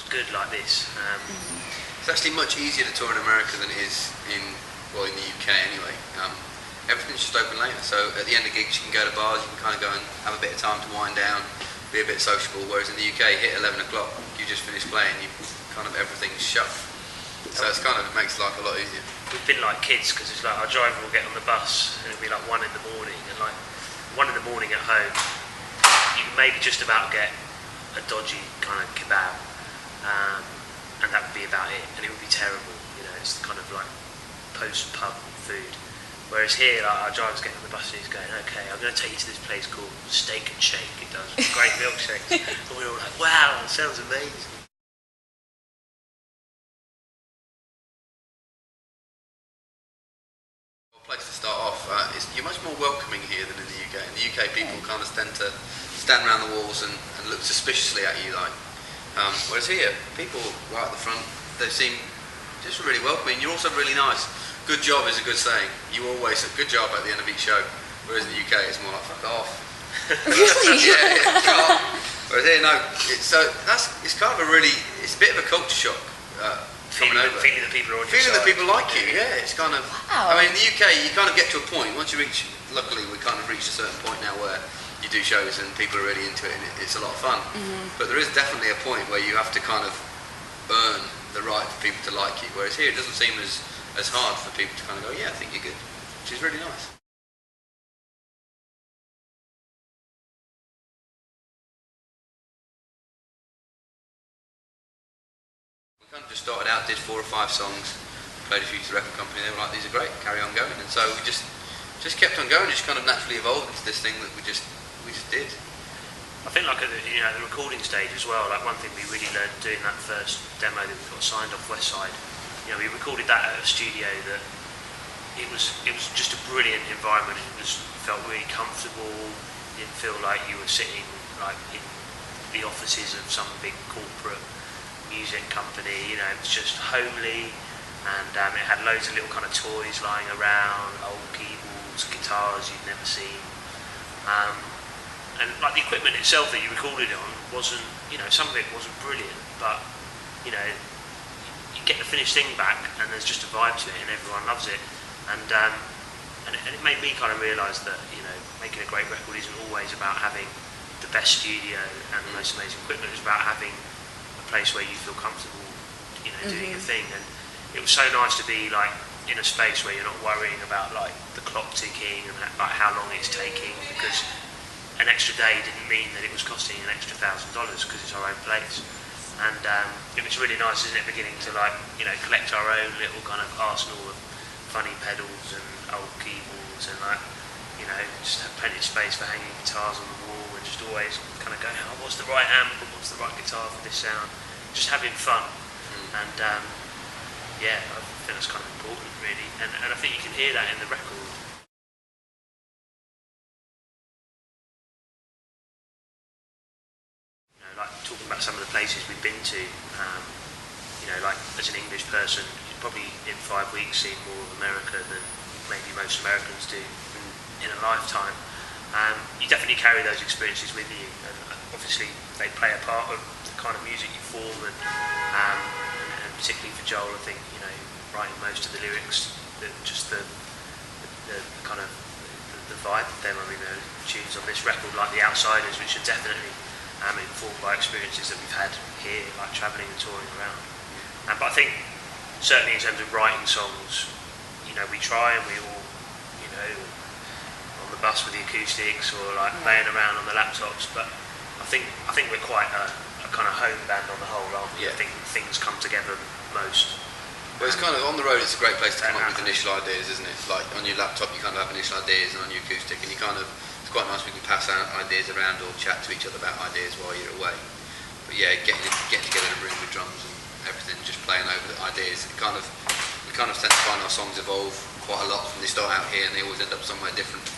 good like this. It's actually much easier to tour in America than it is in the UK anyway. Everything's just open later, so at the end of gigs you can go to bars, you can kind of go and have a bit of time to wind down, be a bit sociable, whereas in the UK, hit 11 o'clock, you just finish playing, everything's shut. So it makes life a lot easier. We've been like kids, because it's like our driver will get on the bus and it'll be like 1 in the morning, and like 1 in the morning at home, you can maybe just about get a dodgy kind of kebab, and that would be about it, and it would be terrible, it's kind of like post-pub food. Whereas here, like, our driver's getting on the bus and he's going, okay, I'm going to take you to this place called Steak and Shake, it does great milkshakes, and we were all like, wow, that sounds amazing. Place to start off, you're much more welcoming here than in the UK. In the UK, people kind of tend to stand around the walls and look suspiciously at you, whereas here, people right at the front, they seem just really welcoming. You're also really nice. Good job is a good saying. You always say good job at the end of each show, whereas in the UK, it's more like fuck off. Really? yeah, fuck off. Whereas here, no. It's kind of it's a bit of a culture shock. Feeling that people are on your Feeling side. that people like you, yeah. It's kind of. Wow. I mean, in the UK, you kind of get to a point. Once you reach, luckily, we kind of reached a certain point now where you do shows and people are really into it, and it's a lot of fun. But there is definitely a point where you have to kind of earn the right for people to like you. Whereas here, it doesn't seem as hard for people to kind of go, yeah, I think you're good, which is really nice. Kind of just started out, did 4 or 5 songs, played a few to the record company. They were like, "These are great, carry on going." And so we just kept on going, just kind of naturally evolved into this thing that we just did. I think like at the recording stage as well. Like one thing we really learned doing that first demo that we got signed off West Side. We recorded that at a studio that it was just a brilliant environment. It felt really comfortable. You didn't feel like you were sitting like in the offices of some big corporate music company. It was just homely, and it had loads of little kind of toys lying around, old keyboards, guitars you'd never seen, and like the equipment itself that you recorded it on wasn't, some of it wasn't brilliant, but you get the finished thing back and there's just a vibe to it and everyone loves it, and it made me kind of realise that making a great record isn't always about having the best studio and the most amazing equipment. It's about having place where you feel comfortable, doing your thing. And it was so nice to be like in a space where you're not worrying about like the clock ticking and like how long it's taking, because an extra day didn't mean that it was costing an extra $1,000 because it's our own place. And it was really nice, isn't it, beginning to like collect our own little kind of arsenal of funny pedals and old keyboards, and like just have plenty of space for hanging guitars on the wall, and just always kind of going, oh, what's the right amp and what's the right guitar for this sound, just having fun. And yeah, I think that's kind of important really, and I think you can hear that in the record. Like talking about some of the places we've been to, like as an English person, you've probably in 5 weeks seen more of America than maybe most Americans do in a lifetime. You definitely carry those experiences with you, and obviously they play a part of the kind of music you form, and particularly for Joel, I think writing most of the lyrics, just the kind of the vibe of them. I mean, the tunes on this record, like The Outsiders, which are definitely informed by experiences that we've had here, like travelling and touring around. But I think certainly in terms of writing songs, we try, and we all on the bus with the acoustics or like playing around on the laptops, but I think we're quite a kind of home band on the whole, aren't we? Yeah. I think things come together most. Well, it's kind of on the road. It's a great place to come up with initial ideas, isn't it? Like on your laptop, you kind of have initial ideas, and on your acoustic, and it's quite nice. We can pass out ideas around or chat to each other about ideas while you're away. But yeah, getting together in a room with drums and everything, just playing over the ideas. We kind of tend to find our songs evolve quite a lot from they start out here and they always end up somewhere different.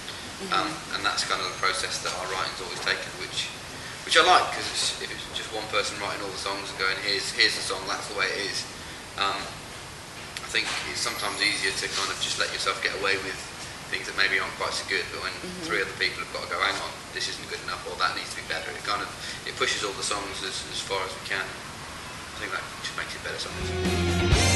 And that's kind of the process that our writing's always taken, which I like, because if it's just one person writing all the songs and going, here's the song, that's the way it is. I think it's sometimes easier to kind of just let yourself get away with things that maybe aren't quite so good, but when 3 other people have got to go, hang on, this isn't good enough, or that needs to be better, it pushes all the songs as far as we can. think that just makes it better sometimes.